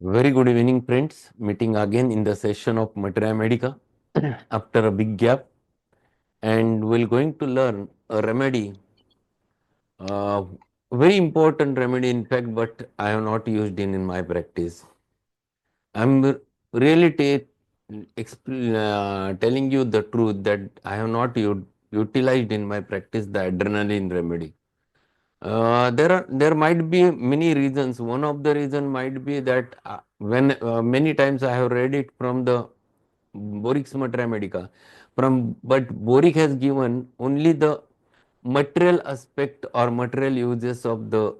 Very good evening, friends. Meeting again in the session of Materia Medica after a big gap, and we're going to learn a remedy, uh, very important remedy, in fact, but I have not used in my practice. I'm really telling you the truth that I have not utilized in my practice the adrenaline remedy. There might be many reasons. One of the reason might be that when many times I have read it from the Borix Materia Medica, but Boric has given only the material aspect or material uses of the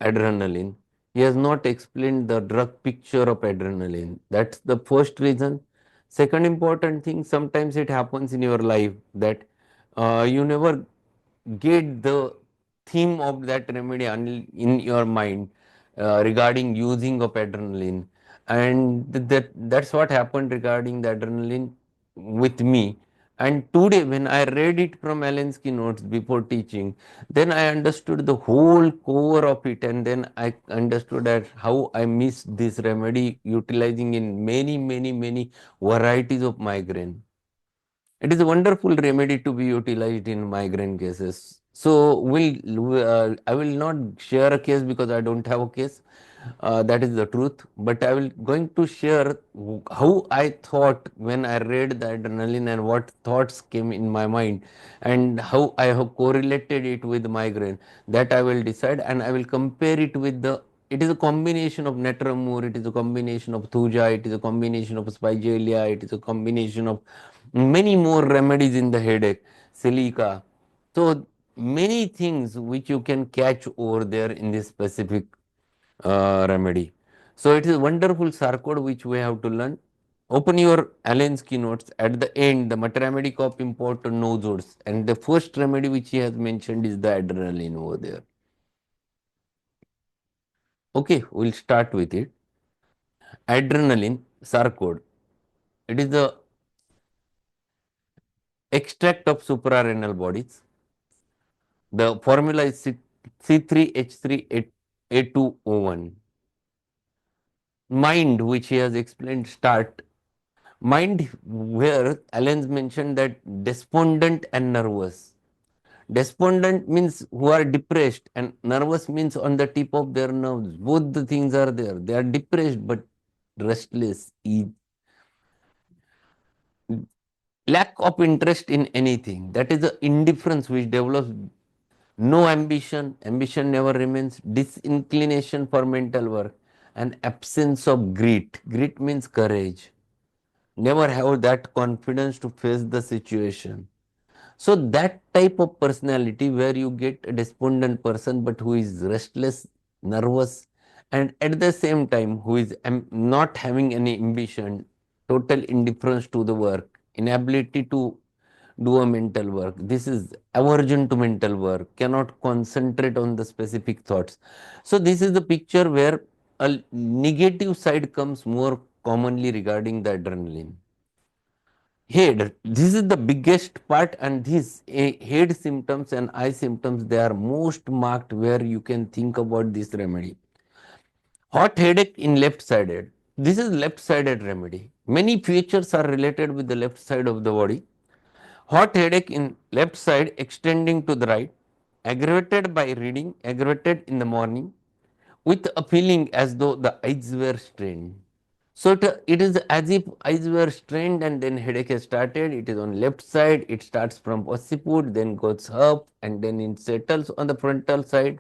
adrenaline. He has not explained the drug picture of adrenaline. That's the first reason. Second important thing, sometimes it happens in your life that you never get the theme of that remedy in your mind regarding using of adrenaline, and that's what happened regarding the adrenaline with me. And today, when I read it from Alensky notes before teaching, then I understood the whole core of it, and then I understood that how I missed this remedy utilizing in many varieties of migraine. It is a wonderful remedy to be utilized in migraine cases. So I will not share a case because I don't have a case. That is the truth. But I will going to share how I thought when I read the adrenaline and what thoughts came in my mind and how I have correlated it with migraine. That I will decide, and I will compare it with the. It is a combination of Netramur, it is a combination of Thuja, it is a combination of Spigelia, it is a combination of many more remedies in the headache, silica. So many things which you can catch over there in this specific remedy. So it is a wonderful sarcode which we have to learn. Open your Allen's keynotes. At the end, the mathematics of import nodes, and the first remedy which he has mentioned is the adrenaline over there. Okay, we'll start with it. Adrenaline sarcode. It is the extract of suprarenal bodies. The formula is C3H3A2O1. Mind, which he has explained, start. Mind, where Allen's mentioned that despondent and nervous. Despondent means who are depressed, and nervous means on the tip of their nerves. Both the things are there. They are depressed but restless. Lack of interest in anything. That is the indifference which develops. No ambition, ambition never remains, disinclination for mental work, and absence of grit. Grit means courage. Never have that confidence to face the situation. So that type of personality where you get a despondent person but who is restless, nervous, and at the same time who is not having any ambition, total indifference to the work, inability to do a mental work. This is aversion to mental work, cannot concentrate on the specific thoughts. So this is the picture where a negative side comes more commonly regarding the adrenaline. Head, this is the biggest part, and these head symptoms and eye symptoms, they are most marked where you can think about this remedy. Hot headache in left sided. This is left sided remedy. Many features are related with the left side of the body. Hot headache in left side extending to the right, aggravated by reading, aggravated in the morning, with a feeling as though the eyes were strained. So it is as if eyes were strained and then headache has started. It is on left side. It starts from occiput, then goes up, and then it settles on the frontal side.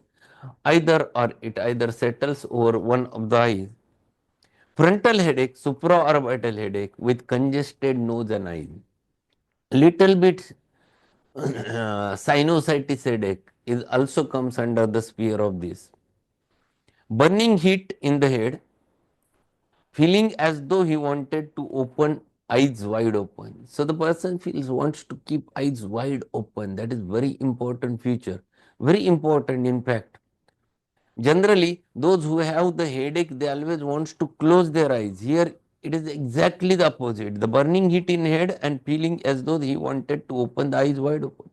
It either settles over one of the eyes. Frontal headache, supraorbital headache with congested nose and eyes. Little bit sinusitis headache is also comes under the sphere of this. Burning heat in the head, feeling as though he wanted to open eyes wide open. So the person feels wants to keep eyes wide open. That is very important feature. Very important in fact. Generally, those who have the headache, they always wants to close their eyes. Here it is exactly the opposite. The burning heat in head and feeling as though he wanted to open the eyes wide open.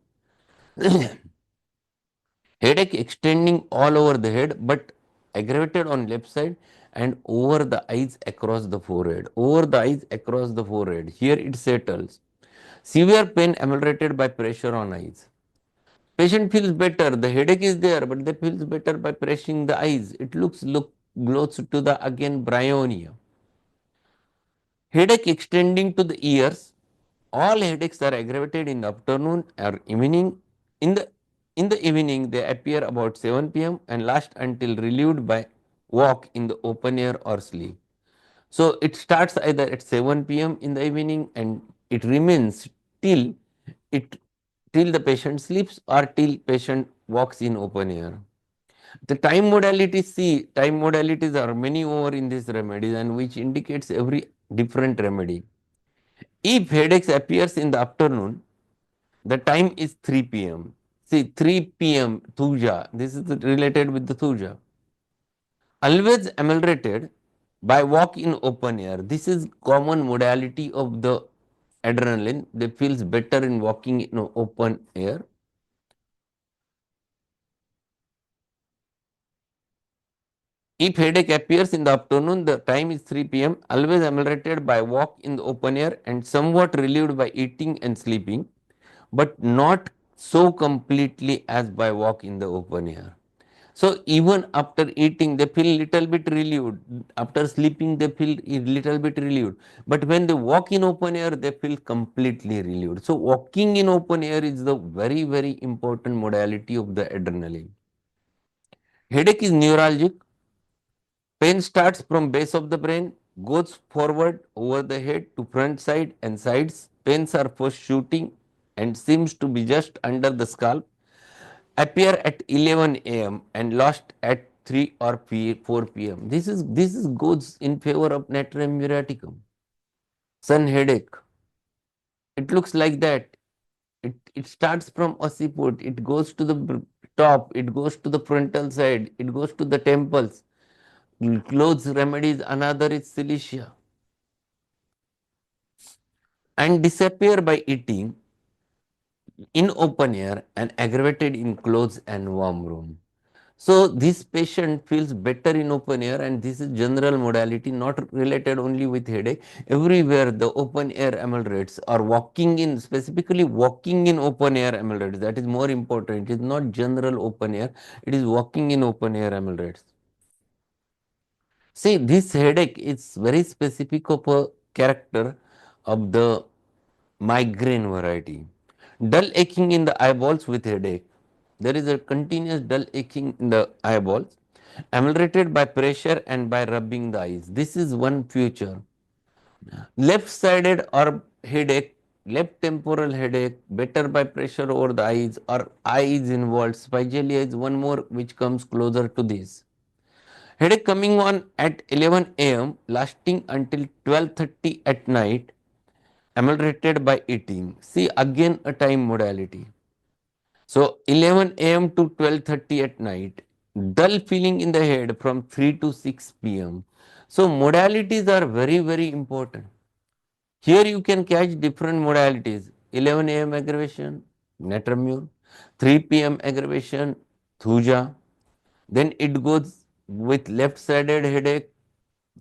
Headache extending all over the head but aggravated on left side, and over the eyes across the forehead. Over the eyes across the forehead. Here it settles. Severe pain ameliorated by pressure on eyes. Patient feels better. The headache is there, but they feels better by pressing the eyes. It look close to the again bryonia. Headache extending to the ears. All headaches are aggravated in the afternoon or evening. In the evening, they appear about 7 p.m. and last until relieved by walk in the open air or sleep. So it starts either at 7 p.m. in the evening and it remains till it till the patient sleeps or till patient walks in open air. The time modalities, see, time modalities are many over in this remedy and which indicates every different remedy. If headaches appears in the afternoon, the time is 3 p.m. See, 3 p.m. Thuja, this is related with the Thuja. Always ameliorated by walk in open air. This is common modality of the adrenaline. They feels better in walking in open air. If headache appears in the afternoon, the time is 3 p.m. Always ameliorated by walk in the open air and somewhat relieved by eating and sleeping, but not so completely as by walk in the open air. So even after eating, they feel little bit relieved. After sleeping, they feel a little bit relieved. But when they walk in open air, they feel completely relieved. So walking in open air is the very, very important modality of the adrenaline. Headache is neuralgic. Pain starts from base of the brain, goes forward over the head to front side and sides. Pains are first shooting and seems to be just under the scalp. Appear at 11 a.m. and lost at 3 or 4 p.m. This is goes in favor of natrium muriaticum. Sun headache. It looks like that. It starts from occiput. It goes to the top. It goes to the frontal side. It goes to the temples. Clothes remedies. Another is cilicia. And disappear by eating in open air and aggravated in close and warm room. So this patient feels better in open air and this is general modality not related only with headache. Everywhere the open air ameliorates or walking in, specifically walking in open air ameliorates. That is more important. It is not general open air. It is walking in open air ameliorates. See, this headache is very specific of a character of the migraine variety. Dull aching in the eyeballs with headache. There is a continuous dull aching in the eyeballs, ameliorated by pressure and by rubbing the eyes. This is one feature. Left-sided or headache, left temporal headache, better by pressure over the eyes or eyes involved. Spigillia is one more which comes closer to this. Headache coming on at 11 a.m. lasting until 12:30 at night, ameliorated by eating. See again a time modality. So 11 a.m. to 12:30 at night, dull feeling in the head from 3 to 6 p.m. So modalities are very, very important. Here you can catch different modalities. 11 a.m. aggravation, Netramure, 3 p.m. aggravation, Thuja. Then it goes with left-sided headache,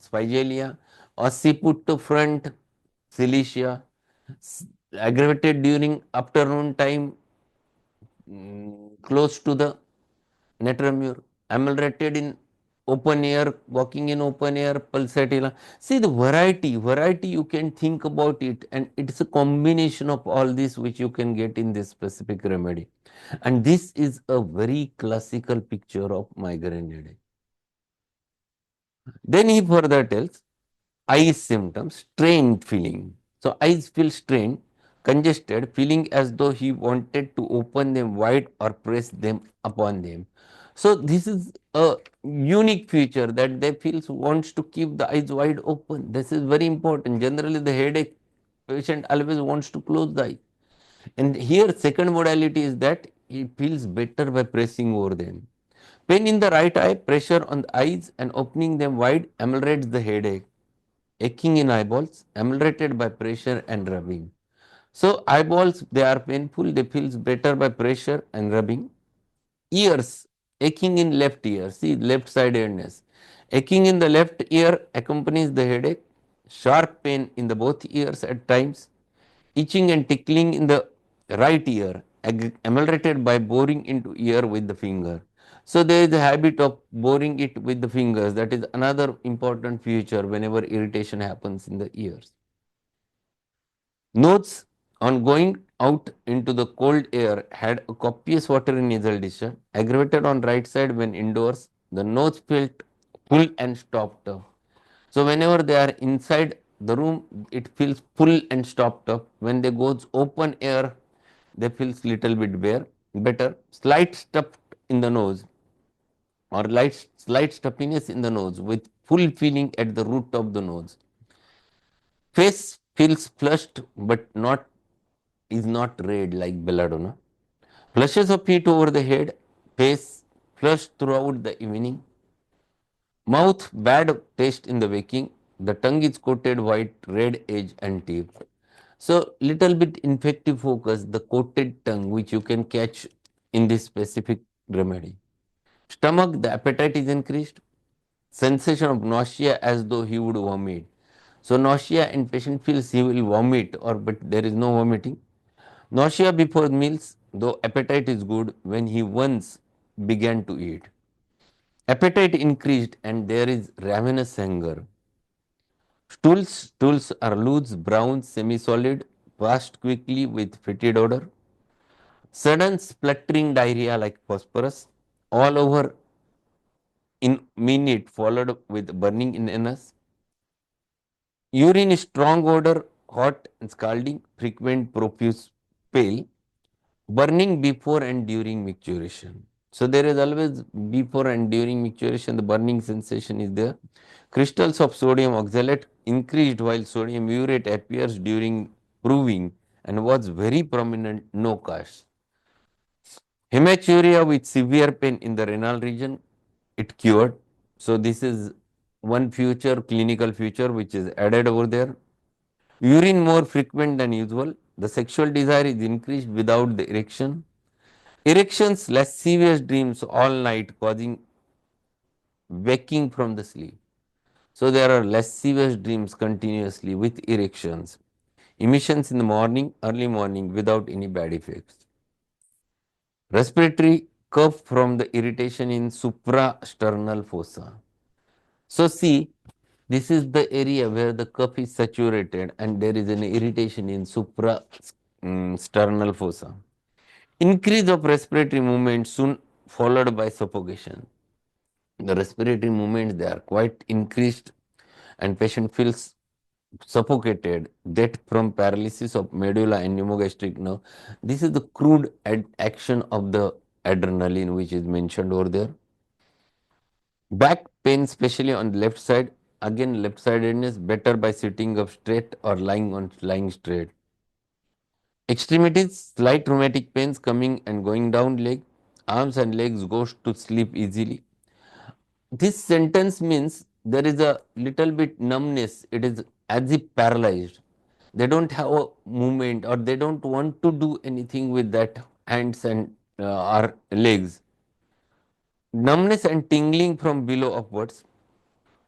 Spigillia, occiput to front, Cilicia, aggravated during afternoon time, close to the Netramure, ameliorated in open air, walking in open air, pulsatilla. See the variety you can think about it, and it's a combination of all this which you can get in this specific remedy. And this is a very classical picture of migraine headache. Then he further tells eye symptoms, strained feeling. So eyes feel strained, congested, feeling as though he wanted to open them wide or press them upon them. So this is a unique feature that they feel wants to keep the eyes wide open. This is very important. Generally, the headache patient always wants to close the eye. And here, second modality is that he feels better by pressing over them. Pain in the right eye, pressure on the eyes and opening them wide ameliorates the headache. Aching in eyeballs, ameliorated by pressure and rubbing. So eyeballs, they are painful, they feel better by pressure and rubbing. Ears, aching in left ear, see left sidedness. Aching in the left ear accompanies the headache, sharp pain in the both ears at times, itching and tickling in the right ear, ameliorated by boring into ear with the finger. So there is a habit of boring it with the fingers. That is another important feature whenever irritation happens in the ears. Notes on going out into the cold air had a copious water in nasal discharge, aggravated on right side when indoors. The nose felt full and stopped up. So whenever they are inside the room, it feels full and stopped up. When they goes open air, they feels little bit better. Slight stuff in the nose or slight stuffiness in the nose with full feeling at the root of the nose. Face feels flushed but not is not red like belladonna. Flushes of heat over the head, face flushed throughout the evening. Mouth bad taste in the waking. The tongue is coated white, red edge and tip. So little bit infective focus, the coated tongue which you can catch in this specific remedy. Stomach, the appetite is increased. Sensation of nausea as though he would vomit. So nausea and patient feels he will vomit or but there is no vomiting. Nausea before meals, though appetite is good when he once began to eat. Appetite increased and there is ravenous hunger. Stools are loose, brown, semi-solid, passed quickly with fetid odor. Sudden spluttering diarrhea like phosphorus, all over in minute followed with burning in anus. Urine is strong odor, hot and scalding, frequent, profuse, pale. Burning before and during micturition. So there is always before and during micturition the burning sensation is there. Crystals of sodium oxalate increased while sodium urate appears during proving and was very prominent, no cast. Hematuria with severe pain in the renal region, it cured. So this is one future clinical feature which is added over there. Urine more frequent than usual. The sexual desire is increased without the erection. Erections, lascivious dreams all night, causing waking from the sleep. So there are lascivious dreams continuously with erections. Emissions in the morning, early morning without any bad effects. Respiratory cough from the irritation in suprasternal fossa. So see, this is the area where the cuff is saturated and there is an irritation in suprasternal fossa. Increase of respiratory movement soon followed by suffocation. The respiratory movements they are quite increased and patient feels suffocated, death from paralysis of medulla and pneumogastric nerve. This is the crude action of the adrenaline which is mentioned over there. Back pain, especially on the left side, again left sidedness better by sitting up straight or lying straight. Extremities, slight rheumatic pains coming and going down leg, arms and legs goes to sleep easily. This sentence means there is a little bit numbness. It is as if paralyzed. They don't have a movement or they don't want to do anything with that hands and or legs. Numbness and tingling from below upwards.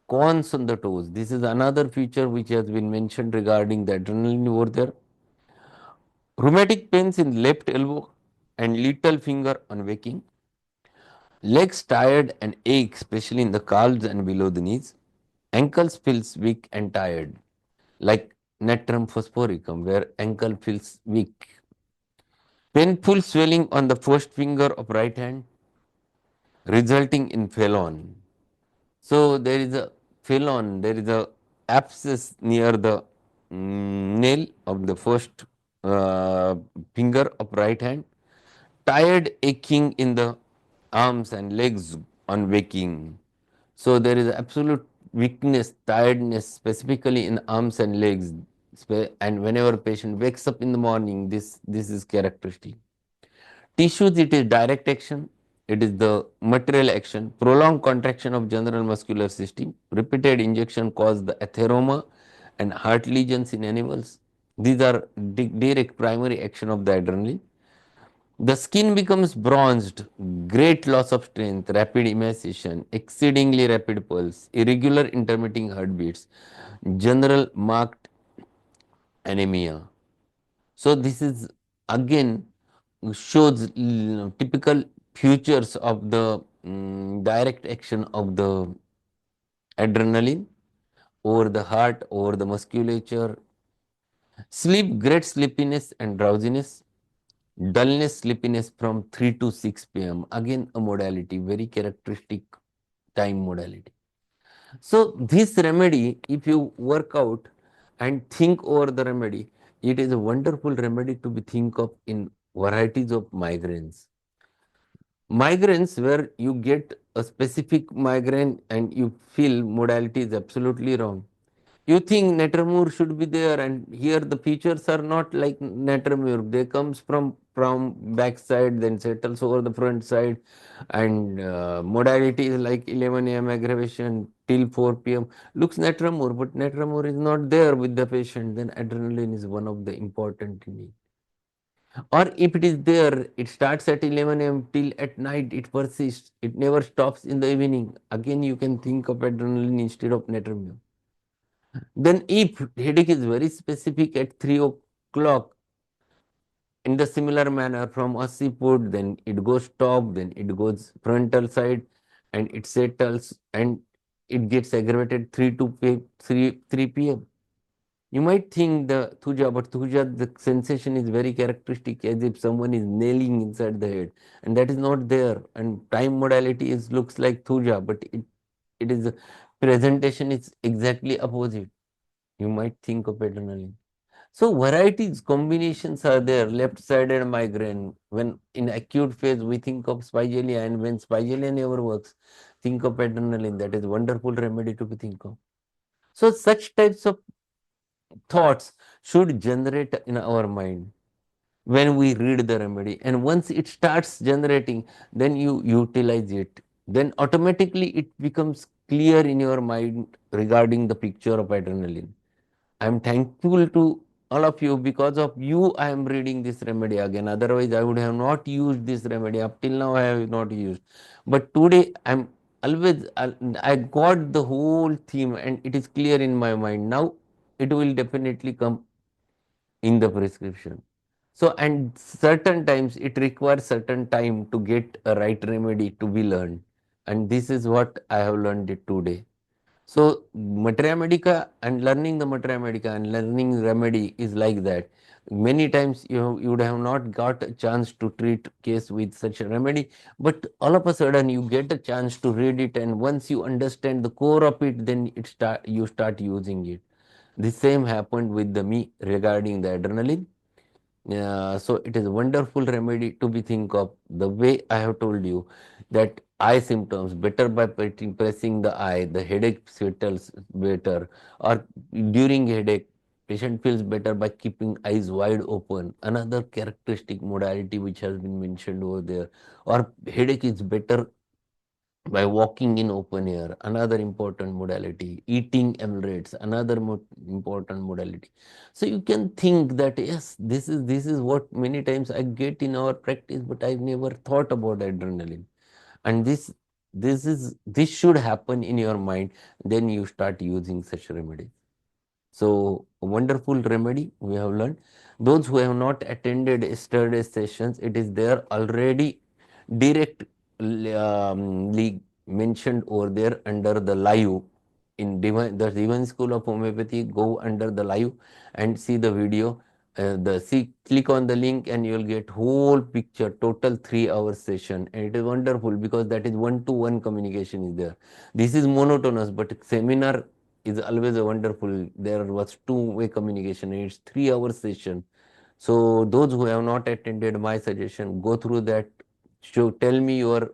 Corns on the toes. This is another feature which has been mentioned regarding the adrenaline over there. Rheumatic pains in left elbow and little finger on waking. Legs tired and ache, especially in the calves and below the knees. Ankles feels weak and tired, like natrum phosphoricum, where ankle feels weak. Painful swelling on the first finger of right hand, resulting in phelon. So there is a phelon, there is a abscess near the nail of the first uh, finger of right hand. Tired aching in the arms and legs on waking. So there is absolute weakness, tiredness, specifically in arms and legs. And whenever patient wakes up in the morning, this is characteristic. Tissues, it is direct action. It is the material action. Prolonged contraction of general muscular system. Repeated injection cause the atheroma and heart lesions in animals. These are direct primary action of the adrenaline. The skin becomes bronzed, great loss of strength, rapid emaciation, exceedingly rapid pulse, irregular intermitting heartbeats, general marked anemia. So this is again shows typical features of the direct action of the adrenaline over the heart, over the musculature. Sleep, great sleepiness and drowsiness. Dullness, sleepiness from 3 to 6 p.m. Again, a modality, very characteristic time modality. So, this remedy, if you work out and think over the remedy, it is a wonderful remedy to be think of in varieties of migraines. Migraines where you get a specific migraine and you feel modality is absolutely wrong. You think Netremur should be there, and here the features are not like Netremur. They comes from back side, then settles over the front side, and modality is like 11 a.m. aggravation till 4 p.m. Looks Netremur, but Netremur is not there with the patient. Then adrenaline is one of the important need. Or if it is there, it starts at 11 a.m. till at night. It persists. It never stops in the evening. Again, you can think of adrenaline instead of Netremur. Then if headache is very specific at 3 o'clock in the similar manner from occiput, then it goes top, then it goes frontal side and it settles and it gets aggravated 3 p.m. You might think the thuja, but thuja, the sensation is very characteristic as if someone is nailing inside the head, and that is not there. And time modality is looks like thuja, but it is presentation is exactly opposite. You might think of adrenaline. So varieties, combinations are there. Left-sided migraine. When in acute phase, we think of spigelia, and when spigelia never works, think of adrenaline. That is wonderful remedy to be think of. So such types of thoughts should generate in our mind when we read the remedy. And once it starts generating, then you utilize it. Then automatically it becomes clear in your mind regarding the picture of adrenaline. I am thankful to all of you. Because of you, I am reading this remedy again. Otherwise, I would have not used this remedy. Up till now, I have not used. But today, I'm always, I got the whole theme and it is clear in my mind. Now, it will definitely come in the prescription. So, and certain times it requires certain time to get a right remedy to be learned. And this is what I have learned it today. So materia medica and learning the materia medica and learning remedy is like that. Many times you would have not got a chance to treat case with such a remedy, but all of a sudden you get a chance to read it, and once you understand the core of it, then you start using it. The same happened with the me regarding the adrenaline. So it is a wonderful remedy to be think of. The way I have told you that eye symptoms better by pressing the eye, the headache settles better, or during headache, patient feels better by keeping eyes wide open. Another characteristic modality which has been mentioned over there, or headache is better by walking in open air, another important modality. Eating emirates, another important modality. So you can think that yes, this is what many times I get in our practice, but I've never thought about adrenaline. And this should happen in your mind. Then you start using such remedies. So a wonderful remedy we have learned. Those who have not attended yesterday's sessions, it is there already direct mentioned over there under the live in the Divine School of Homeopathy. Go under the live and see the video. Click on the link and you will get whole picture, total 3 hour session, and it is wonderful because that is one-to-one communication is there. This is monotonous, but seminar is always a wonderful. There was two-way communication. It's 3 hour session. So those who have not attended, my suggestion, go through that. Show, tell me your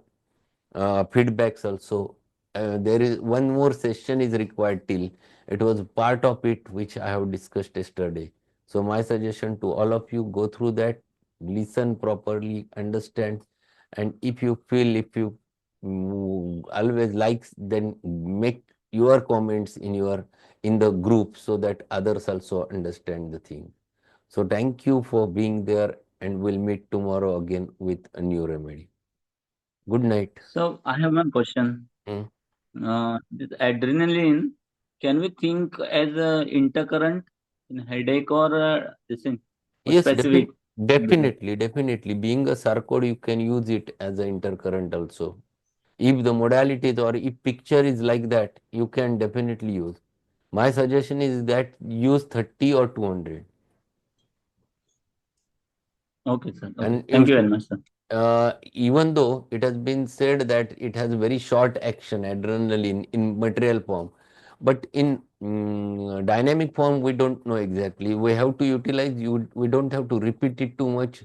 feedbacks also. There is one more session is required till. It was part of it which I have discussed yesterday. So my suggestion to all of you, go through that, listen properly, understand, and if you always likes, then make your comments in the group so that others also understand the thing. So thank you for being there and we'll meet tomorrow again with a new remedy. Good night. So I have one question. Hmm. This adrenaline, can we think as a intercurrent in headache or this thing or Yes, specific? definitely. Being a sarcode, you can use it as an intercurrent also. If the modalities or if picture is like that, you can definitely use. My suggestion is that use 30 or 200. Okay, sir. Okay. And you Thank you should, very much, sir. even though it has been said that it has very short action, adrenaline in material form, but in dynamic form, we don't know exactly. We have to utilize, we don't have to repeat it too much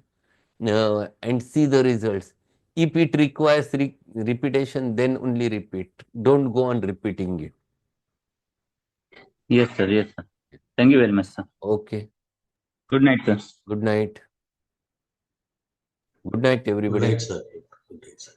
and see the results. If it requires repetition, then only repeat. Don't go on repeating it. Yes, sir. Yes, sir. Thank you very much, sir. Okay. Good night, sir. Good night. Good night, Good everybody. night, sir. Good night, sir.